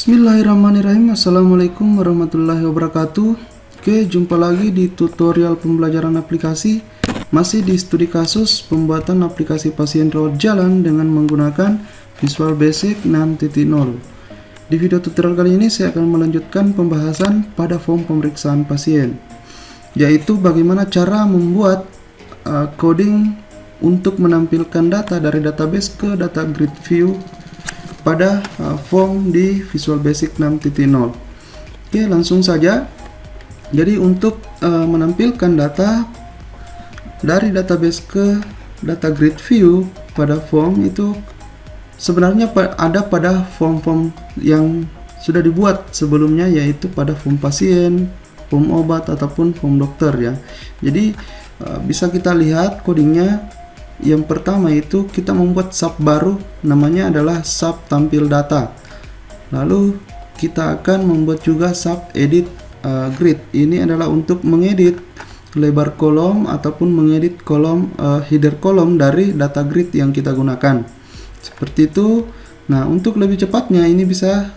Bismillahirrahmanirrahim. Assalamualaikum warahmatullahi wabarakatuh. Oke, jumpa lagi di tutorial pembelajaran aplikasi. Masih di studi kasus pembuatan aplikasi pasien rawat jalan dengan menggunakan Visual Basic 6.0. Di video tutorial kali ini saya akan melanjutkan pembahasan pada form pemeriksaan pasien, yaitu bagaimana cara membuat coding untuk menampilkan data dari database ke data grid view pada form di Visual Basic 6.0. Oke, langsung saja. Jadi untuk menampilkan data dari database ke data grid view pada form itu sebenarnya ada pada form-form yang sudah dibuat sebelumnya, yaitu pada form pasien, form obat ataupun form dokter ya. Jadi bisa kita lihat codingnya. Yang pertama itu kita membuat sub baru, namanya adalah sub tampil data. Lalu kita akan membuat juga sub edit grid. Ini adalah untuk mengedit lebar kolom ataupun mengedit kolom header kolom dari data grid yang kita gunakan. Seperti itu. Nah, untuk lebih cepatnya ini bisa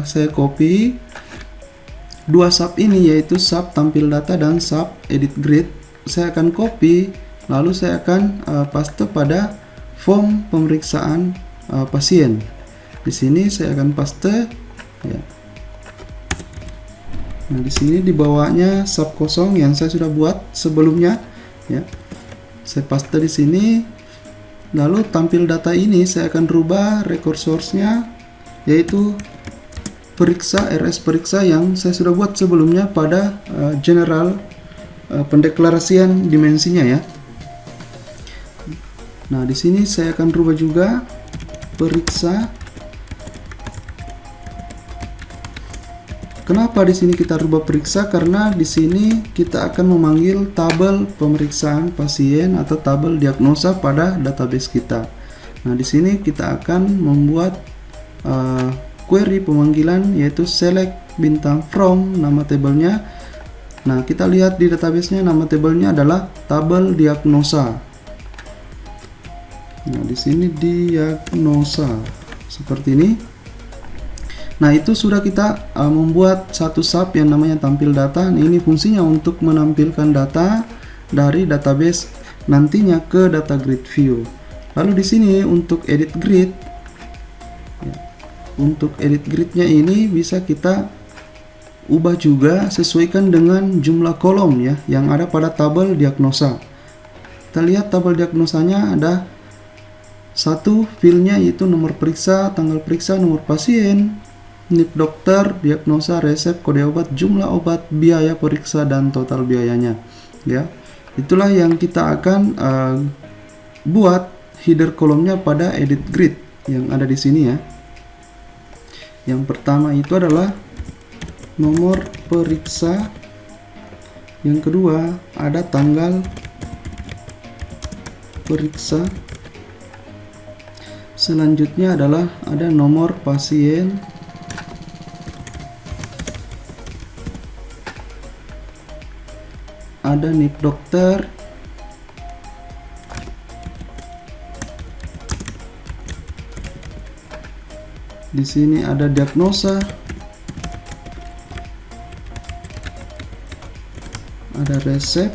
saya copy dua sub ini, yaitu sub tampil data dan sub edit grid. Saya akan copy, lalu saya akan paste pada form pemeriksaan pasien. Di sini saya akan paste ya. Nah, di sini di bawahnya sub kosong yang saya sudah buat sebelumnya ya. Saya paste di sini. Lalu tampil data ini saya akan rubah record source-nya, yaitu periksa RS periksa yang saya sudah buat sebelumnya pada general pendeklarasian dimensinya ya. Nah, di sini saya akan rubah juga periksa. Kenapa di sini kita rubah periksa? Karena di sini kita akan memanggil tabel pemeriksaan pasien atau tabel diagnosa pada database kita. Nah, di sini kita akan membuat query pemanggilan, yaitu select bintang from nama tabelnya. Nah, kita lihat di database-nya nama tabelnya adalah tabel diagnosa. Nah, di sini diagnosa seperti ini. Nah, itu sudah kita membuat satu sub yang namanya tampil data. Nah, ini fungsinya untuk menampilkan data dari database nantinya ke data grid view. Lalu di sini untuk edit grid, ya, untuk edit gridnya ini bisa kita ubah juga sesuaikan dengan jumlah kolom ya yang ada pada tabel diagnosa. Kita lihat tabel diagnosanya ada satu filenya, yaitu nomor periksa, tanggal periksa, nomor pasien, NIP dokter, diagnosa, resep, kode obat, jumlah obat, biaya periksa, dan total biayanya ya. Itulah yang kita akan buat header kolomnya pada edit grid yang ada di sini ya. Yang pertama itu adalah nomor periksa, yang kedua ada tanggal periksa, selanjutnya adalah ada nomor pasien, ada NIP dokter, di sini ada diagnosa, ada resep,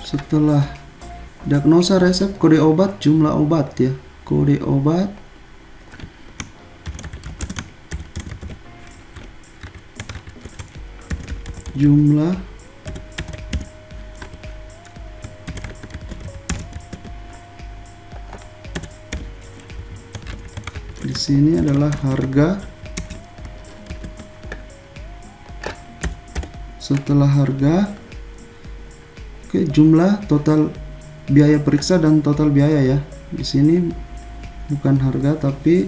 setelah diagnosa, resep, kode obat, jumlah obat ya, kode obat, jumlah, di sini adalah harga, setelah harga, oke, jumlah, total biaya periksa dan total biaya ya. Di sini bukan harga tapi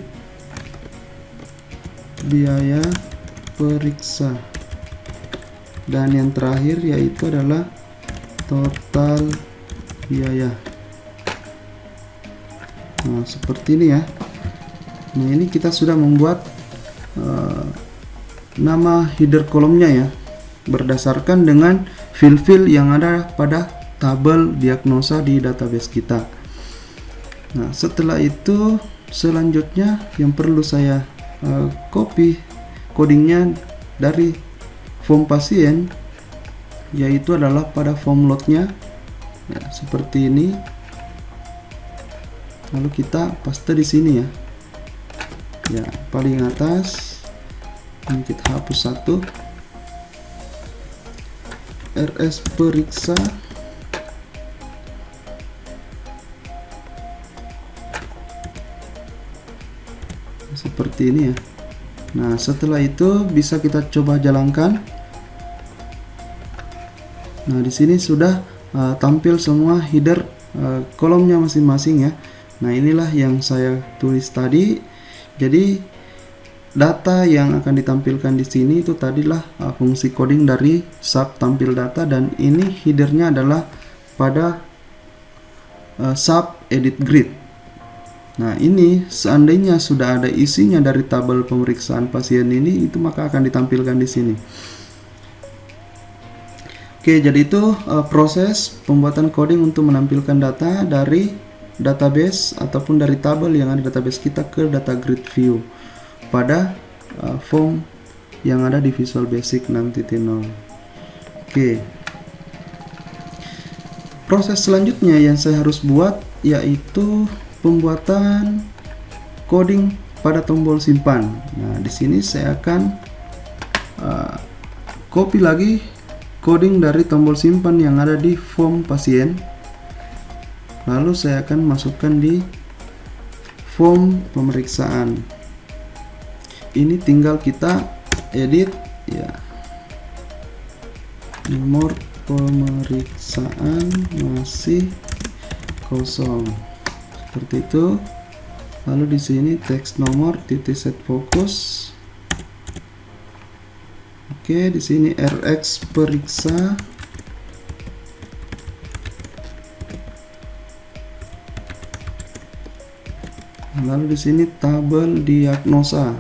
biaya periksa. Dan yang terakhir yaitu adalah total biaya. Nah, seperti ini ya. Nah, ini kita sudah membuat nama header kolomnya ya. berdasarkan dengan field-field yang ada pada tabel diagnosa di database kita. Nah, setelah itu selanjutnya yang perlu saya copy codingnya dari form pasien, yaitu adalah pada form loadnya ya, seperti ini. Lalu kita paste di sini ya. Ya, paling atas ini kita hapus satu. RS periksa seperti ini ya. Nah, setelah itu bisa kita coba jalankan. Nah, di sini sudah tampil semua header kolomnya masing-masing ya. Nah, inilah yang saya tulis tadi. Jadi data yang akan ditampilkan di sini itu tadilah fungsi coding dari sub tampil data, dan ini headernya adalah pada sub edit grid. Nah, ini seandainya sudah ada isinya dari tabel pemeriksaan pasien ini, itu maka akan ditampilkan di sini. Oke, jadi itu proses pembuatan coding untuk menampilkan data dari database ataupun dari tabel yang ada di database kita ke data grid view pada form yang ada di Visual Basic 6.0. Oke. Proses selanjutnya yang saya harus buat yaitu pembuatan coding pada tombol simpan. Nah, di sini saya akan copy lagi coding dari tombol simpan yang ada di form pasien. Lalu saya akan masukkan di form pemeriksaan. Ini tinggal kita edit ya, nomor pemeriksaan masih kosong seperti itu. Lalu di sini teks nomor titik set fokus. Oke, di sini RX periksa. Lalu di sini tabel diagnosa,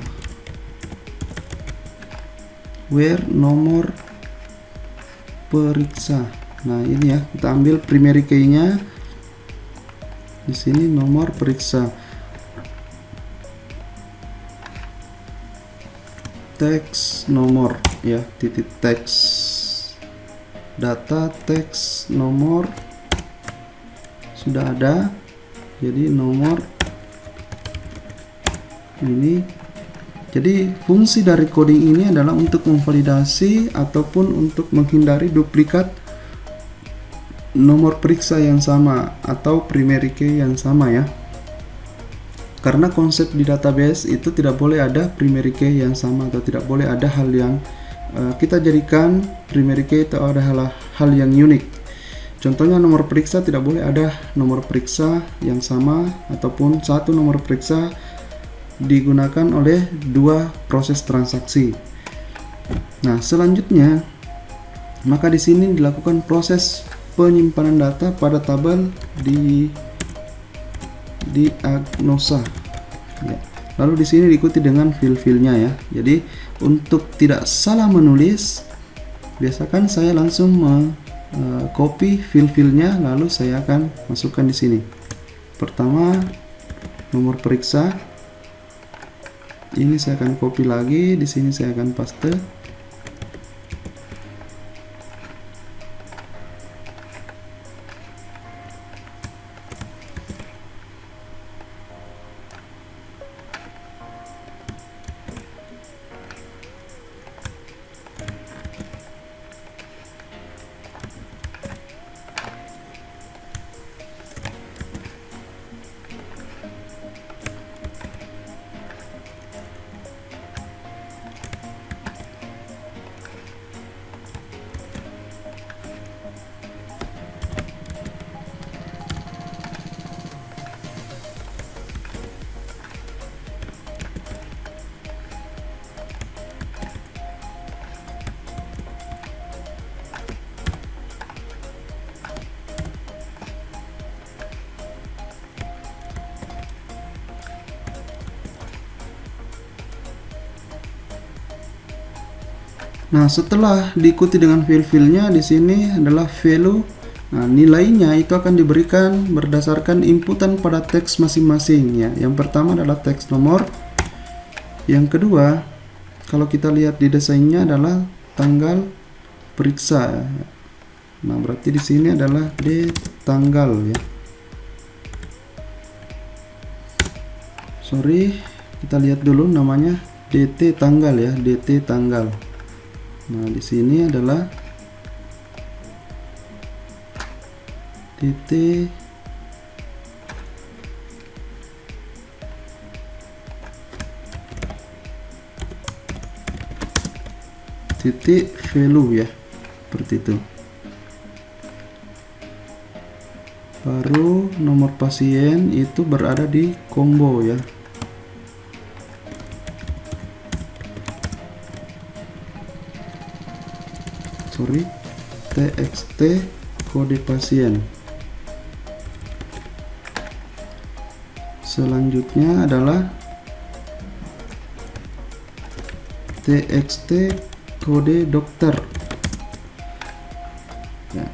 where nomor periksa. Nah, ini ya, kita ambil primary key-nya. Di sini nomor periksa. Teks nomor ya, titik teks. Data teks nomor sudah ada. Jadi nomor ini. Jadi fungsi dari coding ini adalah untuk memvalidasi ataupun untuk menghindari duplikat nomor periksa yang sama atau primary key yang sama ya. Karena konsep di database itu tidak boleh ada primary key yang sama, atau tidak boleh ada hal yang kita jadikan primary key itu ada hal yang unik. Contohnya nomor periksa tidak boleh ada nomor periksa yang sama ataupun satu nomor periksa digunakan oleh dua proses transaksi. Nah, selanjutnya maka di sini dilakukan proses penyimpanan data pada tabel di diagnosa. Ya. Lalu di sini diikuti dengan fill-fillnya ya. Jadi untuk tidak salah menulis, biasakan saya langsung copy fill-fillnya, lalu saya akan masukkan di sini. Pertama nomor periksa. Ini saya akan copy lagi, di sini saya akan paste. Nah, setelah diikuti dengan file-filenya, di sini adalah value. Nah, nilainya itu akan diberikan berdasarkan inputan pada teks masing-masing ya. Yang pertama adalah teks nomor. Yang kedua, kalau kita lihat di desainnya adalah tanggal periksa. Nah, berarti di sini adalah D tanggal ya. Sorry, kita lihat dulu namanya DT tanggal ya, DT tanggal. Nah, di sini adalah DT titik value ya, seperti itu. Baru nomor pasien itu berada di combo ya. Sorry, txt kode pasien. Selanjutnya adalah txt kode dokter ya.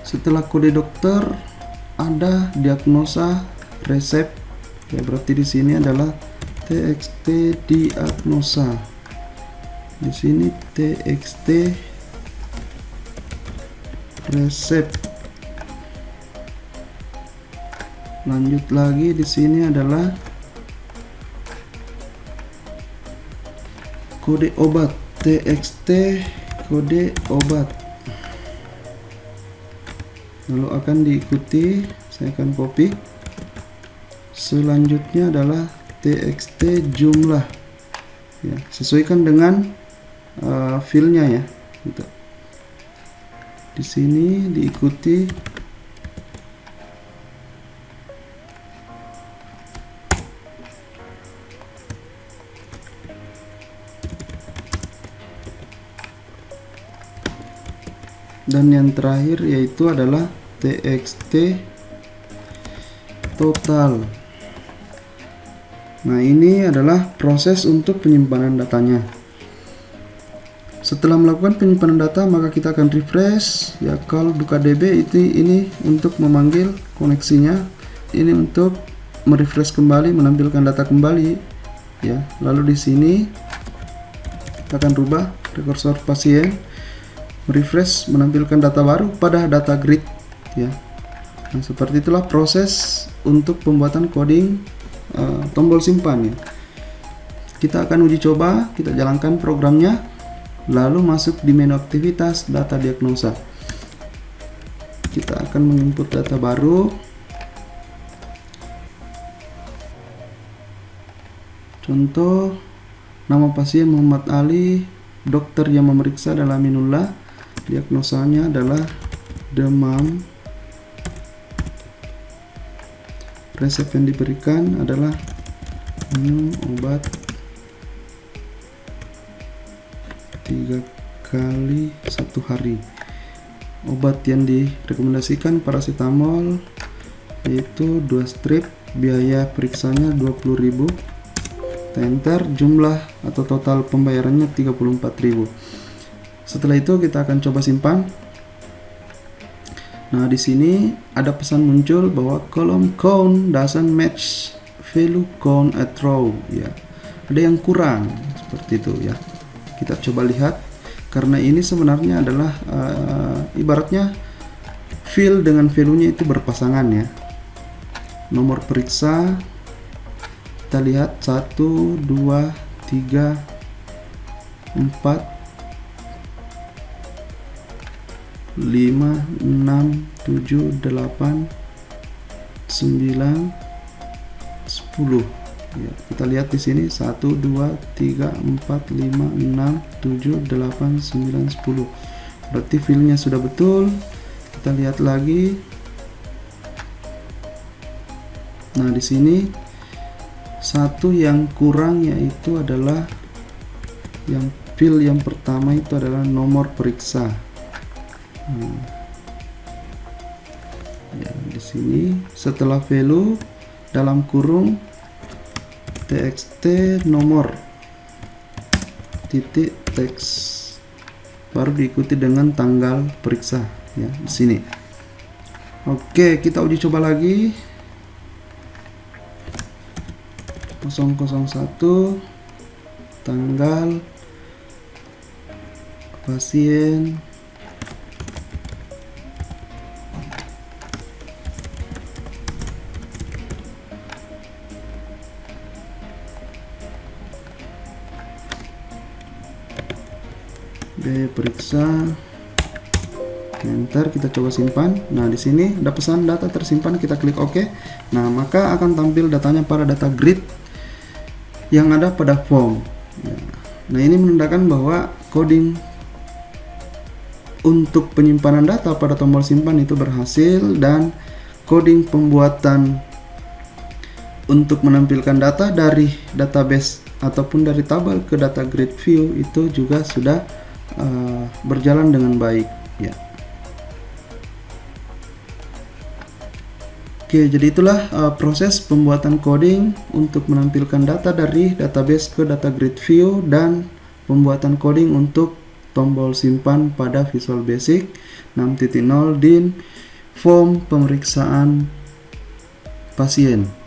Setelah kode dokter ada diagnosa resep ya, berarti di sini adalah txt diagnosa. Di sini txt resep. Lanjut lagi, di sini adalah kode obat, txt kode obat. Lalu akan diikuti, saya akan copy. Selanjutnya adalah txt jumlah ya, sesuaikan dengan filenya ya gitu. Di sini diikuti dan yang terakhir yaitu adalah txt total. Nah, ini adalah proses untuk penyimpanan datanya. Setelah melakukan penyimpanan data, maka kita akan refresh ya. Kalau buka DB itu ini untuk memanggil koneksinya, ini untuk merefresh kembali, menampilkan data kembali ya. Lalu di sini kita akan rubah rekursor pasien, refresh, menampilkan data baru pada data grid ya. Nah, seperti itulah proses untuk pembuatan coding tombol simpan ya. Kita akan uji coba, kita jalankan programnya, lalu masuk di menu aktivitas data diagnosa. Kita akan menginput data baru. Contoh, nama pasien Muhammad Ali, dokter yang memeriksa adalah Aminullah, diagnosanya adalah demam. Resep yang diberikan adalah minum obat 3 kali 1 hari. Obat yang direkomendasikan paracetamol, yaitu 2 strip, biaya periksanya 20.000. Enter, jumlah atau total pembayarannya 34.000. Setelah itu kita akan coba simpan. Nah, di sini ada pesan muncul bahwa column count doesn't match value count at row ya. Ada yang kurang seperti itu ya. Kita coba lihat, karena ini sebenarnya adalah ibaratnya field dengan value-nya itu berpasangan ya. Nomor periksa kita lihat 1 2 3 4 5, 6, 7, 8, 9, 10 ya. Kita lihat di sini 1, 2, 3, 4, 5, 6, 7, 8, 9, 10. Berarti filenya sudah betul. Kita lihat lagi. Nah, di sini satu yang kurang, yaitu adalah yang fil yang pertama itu adalah nomor periksa. Ya, di sini setelah value dalam kurung txt nomor titik teks, baru diikuti dengan tanggal periksa ya di sini. Oke, kita uji coba lagi. 001 tanggal pasien B periksa, enter, kita coba simpan. Nah, di sini ada pesan data tersimpan, kita klik OK. Nah, maka akan tampil datanya pada data grid yang ada pada form. Nah, ini menandakan bahwa coding untuk penyimpanan data pada tombol simpan itu berhasil, dan coding pembuatan untuk menampilkan data dari database ataupun dari tabel ke data grid view itu juga sudah berjalan dengan baik ya. Oke, jadi itulah proses pembuatan coding untuk menampilkan data dari database ke data grid view dan pembuatan coding untuk tombol simpan pada Visual Basic 6.0 di form pemeriksaan pasien.